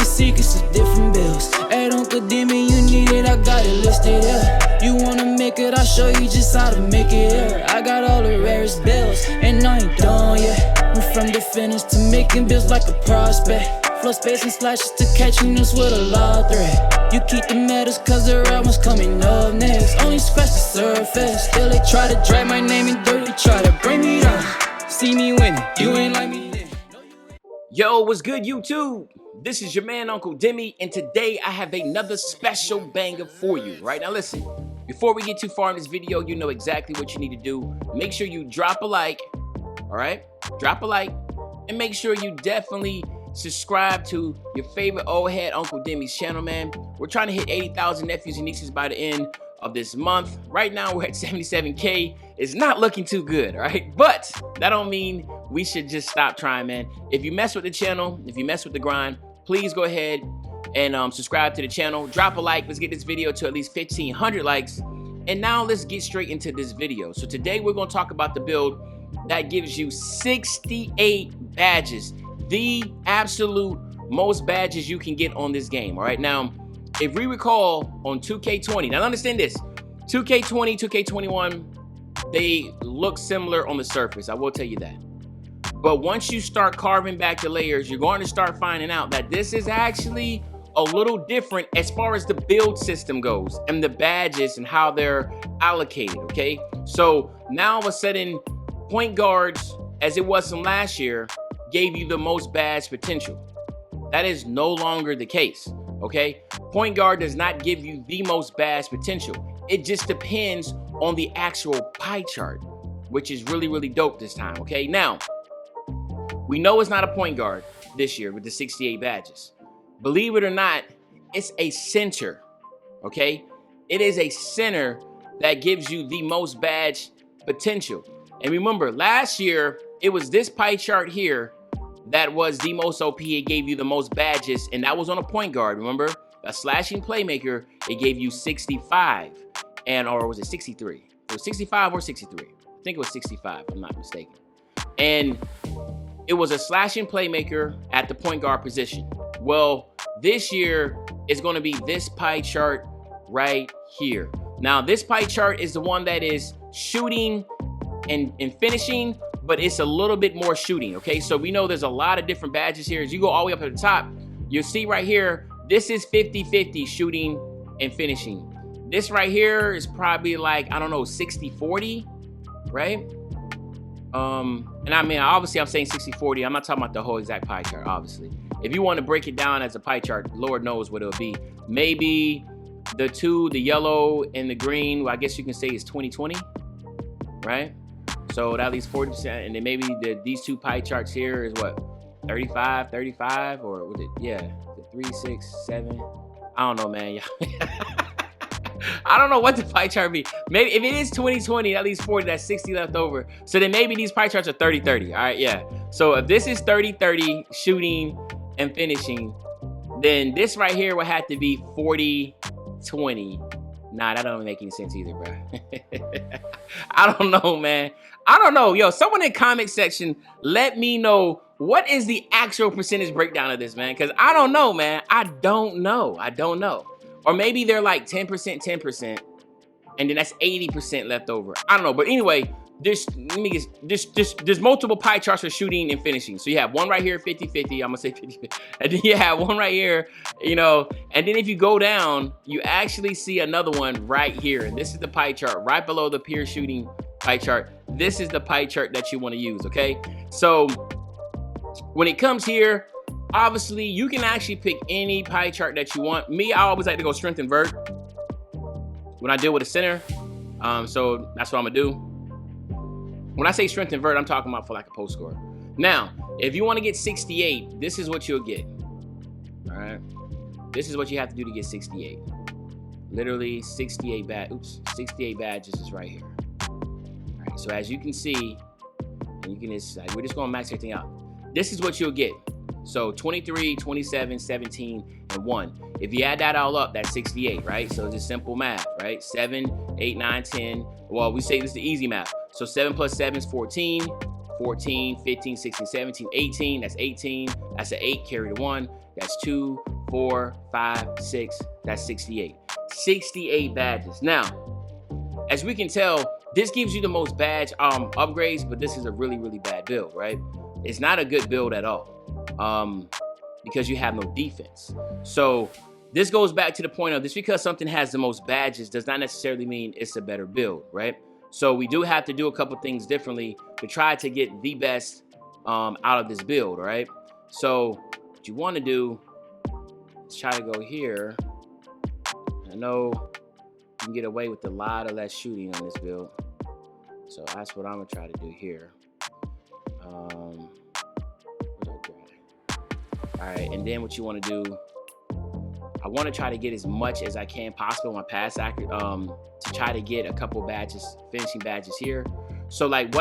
secrets of different bills. At Uncle Demi, you need it, I got it listed here. You wanna make it, I'll show you just how to make it here. I got all the rarest bills, and I ain't done yet. Went from the finish to making bills like a prospect. Flow space and slashes to catching us with a law threat. You keep the medals cause the right one's coming up next. Only scratch the surface. Still they try to drag my name in dirt, they try to bring me down. See me winning, you ain't like me then. Yo, what's good, YouTube? This is your man, Uncle Demi, and today I have another special banger for you. Right now, listen, before we get too far in this video, you know exactly what you need to do. Make sure you drop a like, all right? Drop a like, and make sure you definitely subscribe to your favorite old head Uncle Demi's channel, man. We're trying to hit 80,000 nephews and nieces by the end of this month. Right now, we're at 77K. It's not looking too good, all right? But that don't mean we should just stop trying, man. If you mess with the channel, if you mess with the grind, please go ahead and subscribe to the channel. Drop a like. Let's get this video to at least 1,500 likes. And now let's get straight into this video. So today we're going to talk about the build that gives you 68 badges. The absolute most badges you can get on this game. All right, now if we recall on 2K20, now understand this, 2K20, 2K21, they look similar on the surface, I will tell you that. But once you start carving back the layers, you're going to start finding out that this is actually a little different as far as the build system goes and the badges and how they're allocated, okay? So now all of a sudden, point guards, as it was from last year, gave you the most badge potential. That is no longer the case, okay? Point guard does not give you the most badge potential. It just depends on the actual pie chart, which is really, really dope this time, okay? Now, we know it's not a point guard this year with the 68 badges. Believe it or not, it's a center, okay? It is a center that gives you the most badge potential. And remember, last year, it was this pie chart here that was the most OP. It gave you the most badges, and that was on a point guard. Remember, a slashing playmaker, it gave you 65, or was it 63? It was 65 or 63. I think it was 65, if I'm not mistaken. And it was a slashing playmaker at the point guard position. Well, this year is going to be this pie chart right here. Now, this pie chart is the one that is shooting and finishing, but it's a little bit more shooting, okay? So we know there's a lot of different badges here. As you go all the way up at the top, you'll see right here, this is 50-50 shooting and finishing. This right here is probably like, I don't know, 60-40, right? And I mean, obviously I'm saying 60-40. I'm not talking about the whole exact pie chart, obviously. If you want to break it down as a pie chart, Lord knows what it'll be. Maybe the two, the yellow and the green, well, I guess you can say is 20-20, right? So that leaves 40%, and then maybe these two pie charts here is what, 35, or was it, yeah, 3, 6, 7. I don't know, man. I don't know what the pie chart be. Maybe if it is 20-20, at least 40, that's 60 left over. So then maybe these pie charts are 30-30. All right, yeah. So if this is 30-30 shooting and finishing, then this right here would have to be 40-20. Nah, that don't make any sense either, bro. I don't know, man. I don't know. Yo, someone in the comment section, let me know what is the actual percentage breakdown of this, man. Because I don't know, man. I don't know. Or maybe they're like 10%, 10%, and then that's 80% left over. I don't know. But anyway, there's multiple pie charts for shooting and finishing. So you have one right here, 50-50. I'm going to say 50-50. And then you have one right here, you know. And then if you go down, you actually see another one right here. And this is the pie chart right below the pure shooting pie chart. This is the pie chart that you want to use, okay? So when it comes here, obviously, you can actually pick any pie chart that you want. Me, I always like to go strength and vert when I deal with a center. So that's what I'm going to do. When I say strength and vert, I'm talking about for like a post score. Now, if you want to get 68, this is what you'll get. All right. This is what you have to do to get 68. Literally 68 badges is right here. All right. So as you can see, and you can just, we're just going to max everything out. This is what you'll get. So 23, 27, 17, and 1. If you add that all up, that's 68, right? So it's just simple math, right? 7, 8, 9, 10. Well, we say this is the easy math. So 7 plus 7 is 14. 14, 15, 16, 17, 18. That's 18. That's an 8, carry the 1. That's 2, 4, 5, 6, that's 68. 68 badges. Now, as we can tell, this gives you the most badge upgrades, but this is a really, really bad build, right? It's not a good build at all because you have no defense. So this goes back to the point of, just because something has the most badges does not necessarily mean it's a better build, right? So we do have to do a couple things differently to try to get the best out of this build, right? So what you want to do is try to go here. I know you can get away with a lot of less shooting on this build, so that's what I'm gonna try to do here. All right, and then what you want to do, I want to try to get as much as I can possible on my pass accurate to try to get a couple badges, finishing badges here. So like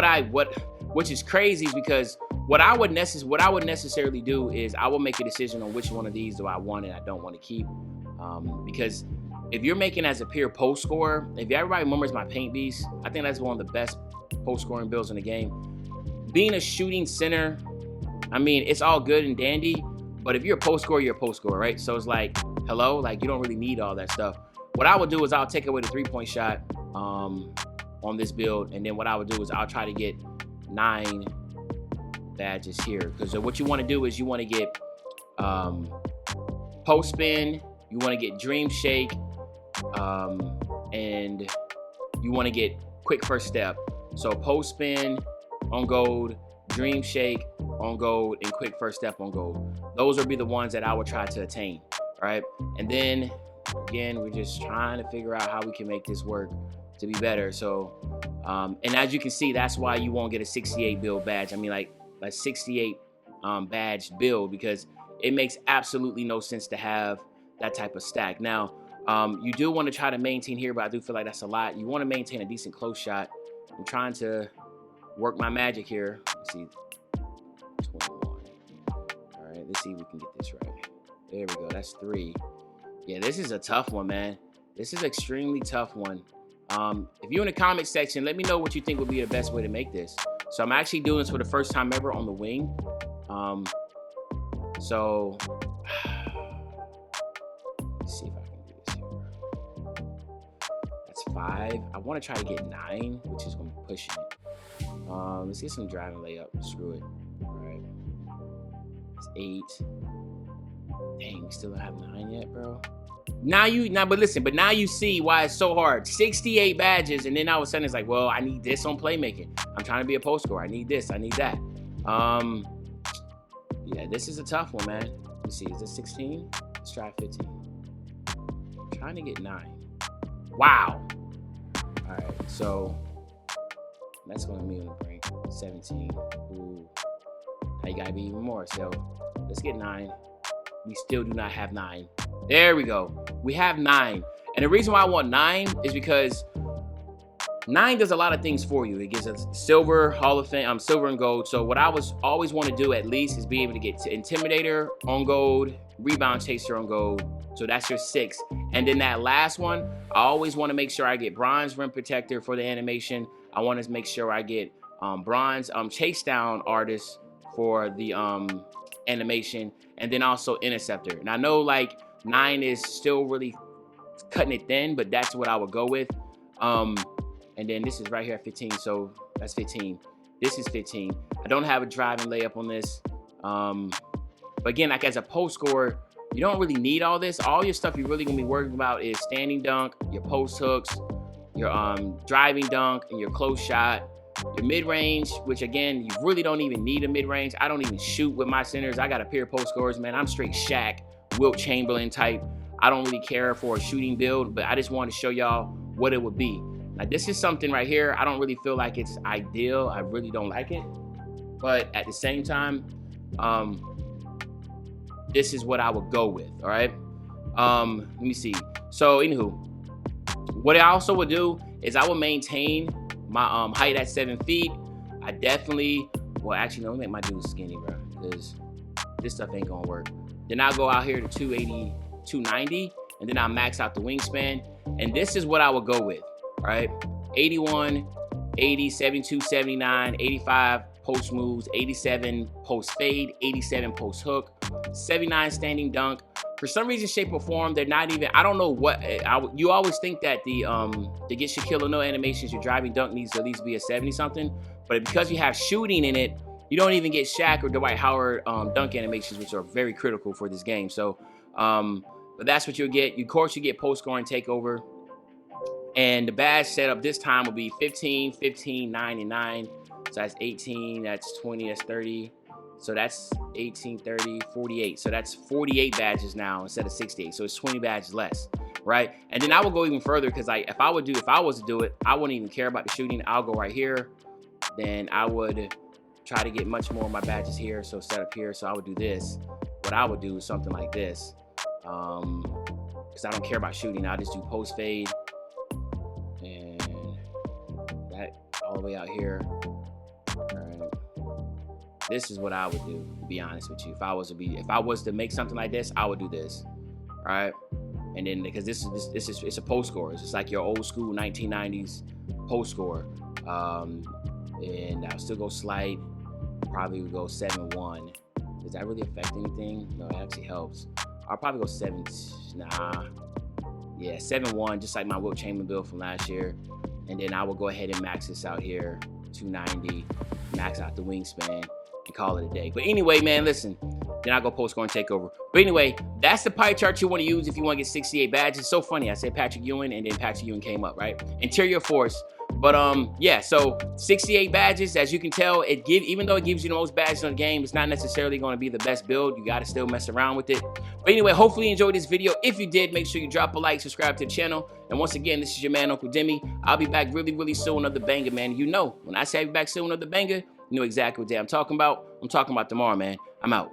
which is crazy is because what I would necessarily do is I will make a decision on which one of these do I want and I don't want to keep, because if you're making as a pure post scorer, if everybody remembers my paint beast, I think that's one of the best post scoring builds in the game. Being a shooting center, I mean, it's all good and dandy, but if you're a post scorer, you're a post scorer, right? So it's like, hello, like you don't really need all that stuff. What I would do is I'll take away the 3-point shot on this build, and then what I would do is I'll try to get 9 badges here, because what you want to do is you want to get post spin, you want to get dream shake, and you want to get quick first step. So post spin on gold, dream shake on gold, and quick first step on gold. Those would be the ones that I would try to attain, right? And then again, we're just trying to figure out how we can make this work to be better. So and as you can see, that's why you won't get a 68 build badge. I mean, like a 68 badge build, because it makes absolutely no sense to have that type of stack. Now you do want to try to maintain here, but I do feel like that's a lot. You want to maintain a decent close shot. I'm trying to work my magic here. Let's see, 21. All right, let's see if we can get this right. There we go, that's 3. Yeah, this is a tough one, man. This is an extremely tough one. If you're in the comment section, let me know what you think would be the best way to make this. So I'm actually doing this for the first time ever on the wing. So let's see if I can do this here. That's 5. I want to try to get 9, which is going to be pushing it. Let's get some driving layup. Screw it. All right. It's 8. Dang, we still don't have 9 yet, bro. Now you see why it's so hard. 68 badges, and then all of a sudden it's like, well, I need this on playmaking. I'm trying to be a post scorer. I need this. I need that. Yeah, this is a tough one, man. Let's see. Is this 16? Let's try 15. I'm trying to get 9. Wow. All right, so that's going to be on the brink. 17. Ooh. Now you got to be even more. So let's get 9. We still do not have 9. There we go. We have 9. And the reason why I want 9 is because 9 does a lot of things for you. It gives us silver, Hall of Fame, silver and gold. So what I always want to do at least is be able to get to Intimidator on gold, Rebound Chaser on gold. So that's your 6. And then that last one, I always want to make sure I get Bronze Rim Protector for the animation. I want to make sure I get Bronze Chase Down Artist for the animation, and then also Interceptor. And I know like 9 is still really cutting it thin, but that's what I would go with. And then this is right here at 15, so that's 15. This is 15. I don't have a driving layup on this. But again, like as a post scorer, you don't really need all this. All your stuff you're really gonna be worrying about is standing dunk, your post hooks, your driving dunk, and your close shot. Your mid-range, which again, you really don't even need a mid-range. I don't even shoot with my centers. I got a pair of post scorers, man. I'm straight Shaq, Wilt Chamberlain type. I don't really care for a shooting build, but I just want to show y'all what it would be. Now, this is something right here. I don't really feel like it's ideal. I really don't like it. But at the same time, this is what I would go with, all right? Let me see. So, anywho, what I also would do is I would maintain my height at 7 feet. I definitely, well, actually, no, let me make my dude skinny, bro, because this stuff ain't gonna work. Then I'll go out here to 280, 290, and then I'll max out the wingspan. And this is what I would go with, right? 81, 80, 72, 79, 85 post moves, 87 post fade, 87 post hook, 79 standing dunk, for some reason, shape, or form, they're not even. I don't know what. You always think that the to get Shaquille O'Neal animations, your driving dunk needs to at least be a 70 something. But because you have shooting in it, you don't even get Shaq or Dwight Howard dunk animations, which are very critical for this game. So, but that's what you'll get. Of course, you get post scoring takeover. And the badge setup this time will be 15, 15, 9, and 9. So that's 18, that's 20, that's 30. So that's 18, 30, 48. So that's 48 badges now instead of 68. So it's 20 badges less, right? And then I will go even further because if I was to do it, I wouldn't even care about the shooting. I'll go right here. Then I would try to get much more of my badges here. So set up here. So I would do this. What I would do is something like this. Because I don't care about shooting. I'll just do post fade. And that all the way out here. This is what I would do, to be honest with you. If I was to make something like this, I would do this, all right? And then because it's a post score. It's just like your old school 1990s post score. And I'll still go slight. Probably would go 7-1. Does that really affect anything? No, it actually helps. I'll probably go 7. Nah. Yeah, 7-1, just like my Wilt Chamberlain build from last year. And then I will go ahead and max this out here, 290. Max out the wingspan. And call it a day. But anyway, man, listen. Then I'll go post scoring takeover. But anyway, that's the pie chart you want to use if you want to get 68 badges. It's so funny. I said Patrick Ewing, and then Patrick Ewing came up, right? Interior force. But yeah, so 68 badges, as you can tell, even though it gives you the most badges in the game, it's not necessarily going to be the best build. You got to still mess around with it. But anyway, hopefully you enjoyed this video. If you did, make sure you drop a like, subscribe to the channel. And once again, this is your man, Uncle Demi. I'll be back really, really soon. Another banger, man. You know, when I say I'll be back soon, another banger, you know exactly what day I'm talking about. I'm talking about tomorrow, man. I'm out.